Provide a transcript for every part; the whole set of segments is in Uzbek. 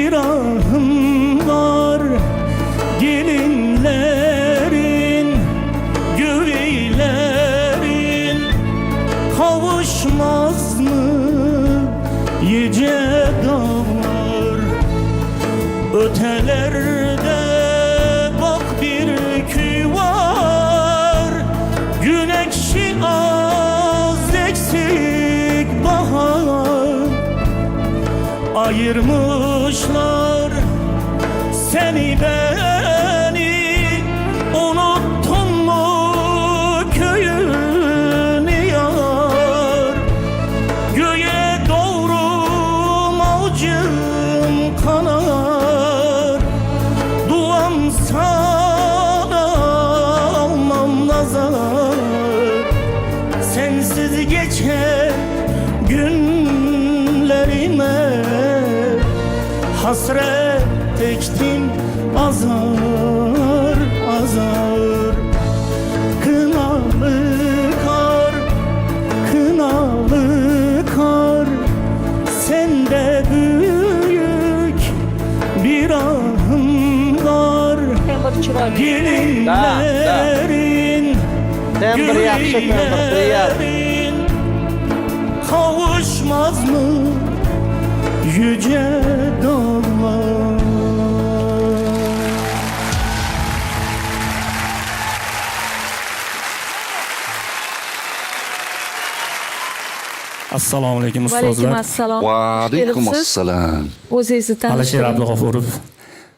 bir ahım var. Gelinlerin, güveylerin kavuşmaz mı yüce dağlar? Ötelerde bak bir köy var, güneşi az eksik bahar. Ayırmışlar seni beni, unuttun mu köyünü yar? Göğe doğru mavcım kanar, duam sana almam nazar. Sensiz geçen günlerime hasret ektim azar azar. Kınalı kar, kınalı kar, sende büyük bir ahım var. Gelinlerin, güveylerin kavuşmaz mı yüce dağlar? Assalomu alaykum ustozlar. Alaykum assalom. Va alaykum assalom. O'zingizni Alisher tanishtiring. Abdug'ofurov,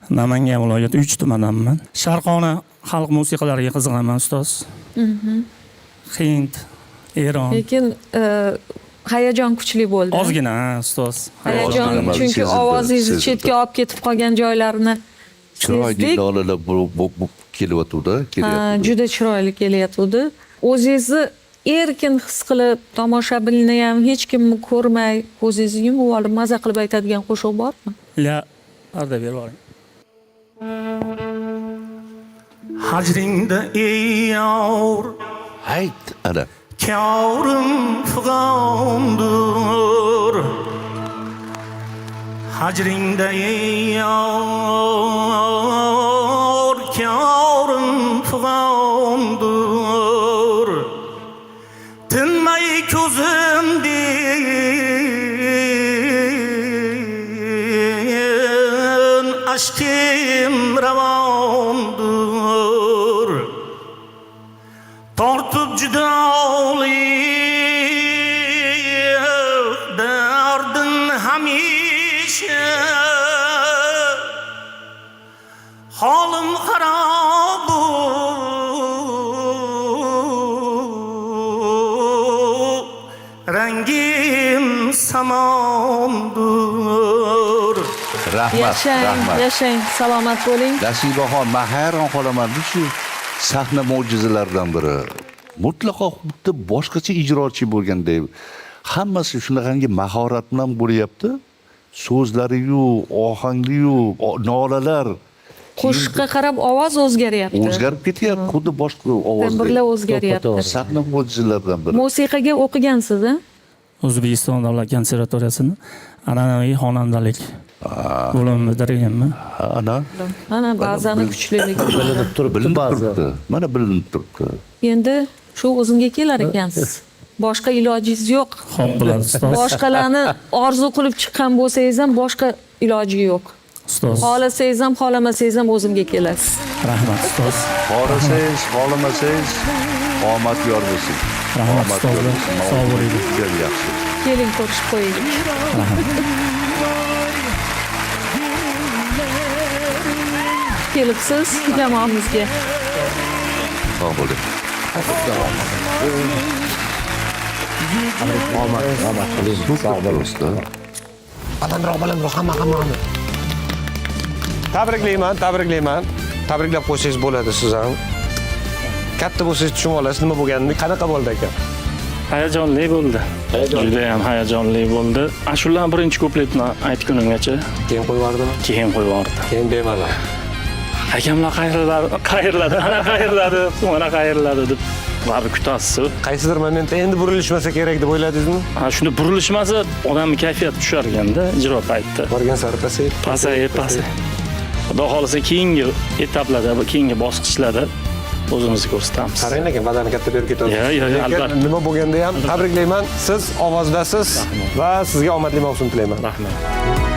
Namangan viloyati 3 tumandanman. Sharqona xalq musiqalariga qiziqaman ustoz. Hind, Eron. Lekin hayajon kuchli bo'ldi. Ozgina ustoz. Hayajon, Hayajon chunki sezildi, ovozingizni sezildi. chetga olib ketib qolgan joylarini Chiroyli sezdik. nolalar bu kelyapti-da, kelyapti. Juda chiroyli kelayotgandi. O'zingizni erkin his qilib, tomoshabinni ham hech kimni ko'rmay, ko'zingizni yumib olib maza qilib aytadigan qo'shiq bormi? La, arda berib oling. Hajringda ey yor, Hayt, ana. kârım fıgandır. Hacringda ey yor, kârım fıgandır. Tinmay közümden aşkım ravandır. Tortup judalık derdin hamishe. Halim harabu, rengim samandır. Rahmat, Yashang, rahmat. yashang, salomat bo'ling. Nasibaxon, men hayron qolaman. Shu sahna mo'jizalaridan biri. Mutlaqo xuddi boshqacha ijrochi bo'lganday. Hammasi shunaqangi mahorat bilan bo'lyapti. So'zlari-yu, ohangi-yu, nolalar Qo'shiqqa qarab ovoz o'zgaryapti. o'zgarib ketyapti, xuddi boshqa ovozda. Timbrlar o'zgaryapti. Sahna mo'jizalaridan biri. Musiqaga o'qigansiz, a? O'zbekiston davlat konservatoriyasini an'anaviy xonandalik bo'limida bitirganman. Ana, Mana ba'zani kuchliligi. Bilinib turibdi. Mana bilinib turibdi. Endi shu o'zimga kelar ekansiz. Boshqa ilojingiz yo'q. Xo'p bo'ladi ustoz. Boshqalarni orzu qilib chiqqan bo'lsangiz ham boshqa iloji yo'q. Ustoz. Xohlasangiz ham, xohlamasangiz ham o'zimga kelasiz. Rahmat ustoz. Xohlasangiz, xohlamasangiz, omad yor bo'lsin. Rahmat Omad ustozlar. yor bo'lsin. Sog' bo'ling. Juda yaxshi. Keling ko'rishib qo'yaylik. Kelibsiz jamoamizga. Sog' bo'ling. Omad qiling. Sog' bo'ling. Balandroq hamma. Tabriklayman. Tabriklab qo'ysangiz bo'ladi siz ham. Katta bo'lsangiz tushunib olasiz nima bo'lganini, qanaqa bo'ldi ekan. Hayajonli bo'ldi. Juda ham hayajonli bo'ldi. Ashulaning birinchi kupletini aytgunimgacha Keyin qo'yib yubordimi? keyin qo'yib yubordi. Keyin bemalol. Hakamlar qayerladi, ana qayerladi, mana qayerladi deb baribir kutasiz. Qaysidir momentda endi burilishmasa kerak deb o'yladingizmi? Shunda burilishmasa odamning kayfiyati tushar ekanda ijro paytida. Borgan sari pasayib. Pasayib. Xudo xolisa keyingi etaplarda, keyingi bosqichlarda o'zimizni ko'rsatamiz. Qarang lekin badani katta berib ketadi. Yo, albatta. Nima bo'lganda ham tabriklayman. Siz ovozdasiz va sizga omadli mavsum tilayman. Rahmat.